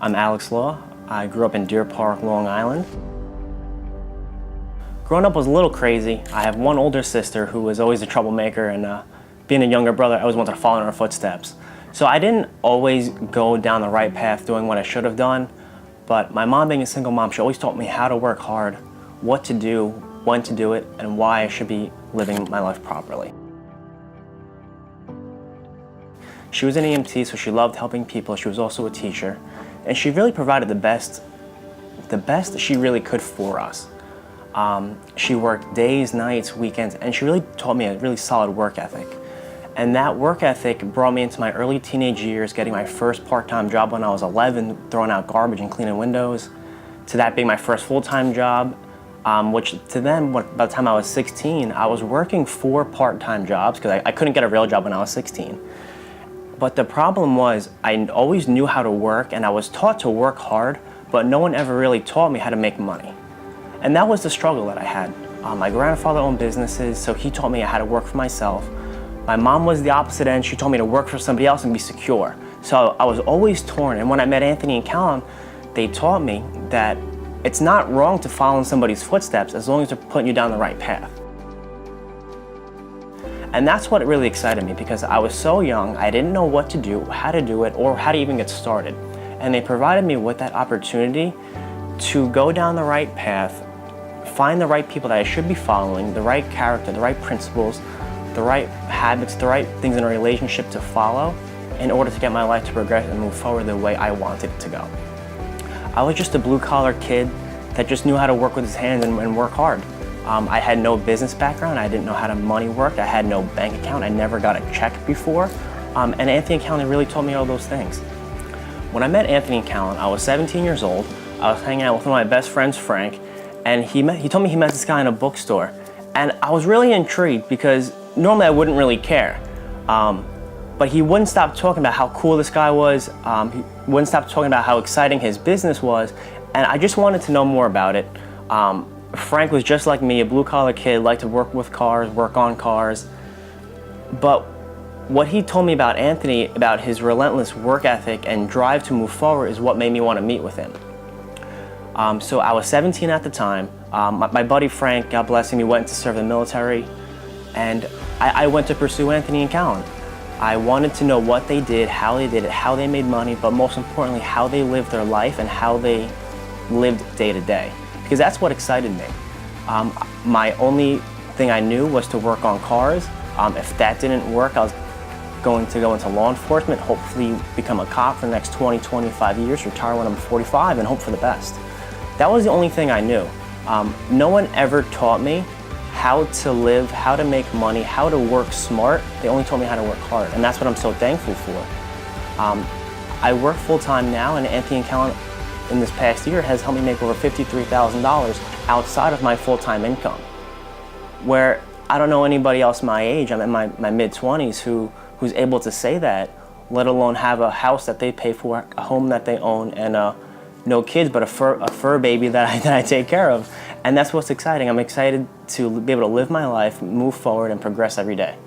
I'm Alex Law. I grew up in Deer Park, Long Island. Growing up was a little crazy. I have one older sister who was always a troublemaker, and being a younger brother, I always wanted to follow in her footsteps. So I didn't always go down the right path doing what I should have done, but my mom, being a single mom, she always taught me how to work hard, what to do, when to do it, and why I should be living my life properly. She was an EMT, so she loved helping people. She was also a teacher, and she really provided the best she really could for us. She worked days, nights, weekends, and she really taught me a really solid work ethic. And that work ethic brought me into my early teenage years, getting my first part-time job when I was 11, throwing out garbage and cleaning windows, to that being my first full-time job, which to then, by the time I was 16, I was working 4 part-time jobs because I couldn't get a real job when I was 16. But the problem was, I always knew how to work, and I was taught to work hard, but no one ever really taught me how to make money. And that was the struggle that I had. My grandfather owned businesses, so he taught me how to work for myself. My mom was the opposite end. She told me to work for somebody else and be secure. So I was always torn, and when I met Anthony and Callum, they taught me that it's not wrong to follow in somebody's footsteps as long as they're putting you down the right path. And that's what really excited me, because I was so young, I didn't know what to do, how to do it, or how to even get started. And they provided me with that opportunity to go down the right path, find the right people that I should be following, the right character, the right principles, the right habits, the right things in a relationship to follow in order to get my life to progress and move forward the way I wanted it to go. I was just a blue-collar kid that just knew how to work with his hands and work hard. I had no business background. I didn't know how money worked. I had no bank account. I never got a check before. And Anthony and Callum really taught me all those things. When I met Anthony and Callum, I was 17 years old. I was hanging out with one of my best friends, Frank, and he told me he met this guy in a bookstore. And I was really intrigued because normally I wouldn't really care. But he wouldn't stop talking about how cool this guy was. He wouldn't stop talking about how exciting his business was. And I just wanted to know more about it. Frank was just like me, a blue-collar kid, liked to work with cars, work on cars. But what he told me about Anthony, about his relentless work ethic and drive to move forward, is what made me want to meet with him. So I was 17 at the time. My buddy Frank, God bless him, he went to serve in the military. And I went to pursue Anthony and Callum. I wanted to know what they did it, how they made money, but most importantly, how they lived their life and how they lived day to day. Because that's what excited me. My only thing I knew was to work on cars. If that didn't work, I was going to go into law enforcement, hopefully become a cop for the next 20, 25 years, retire when I'm 45, and hope for the best. That was the only thing I knew. No one ever taught me how to live, how to make money, how to work smart. They only taught me how to work hard, and that's what I'm so thankful for. I work full-time now, and Anthony and Callum in this past year has helped me make over $53,000 outside of my full-time income, where I don't know anybody else my age, I'm in my mid-20s, who's able to say that, let alone have a house that they pay for, a home that they own, and no kids, but a fur baby that I take care of. And that's what's exciting. I'm excited to be able to live my life, move forward, and progress every day.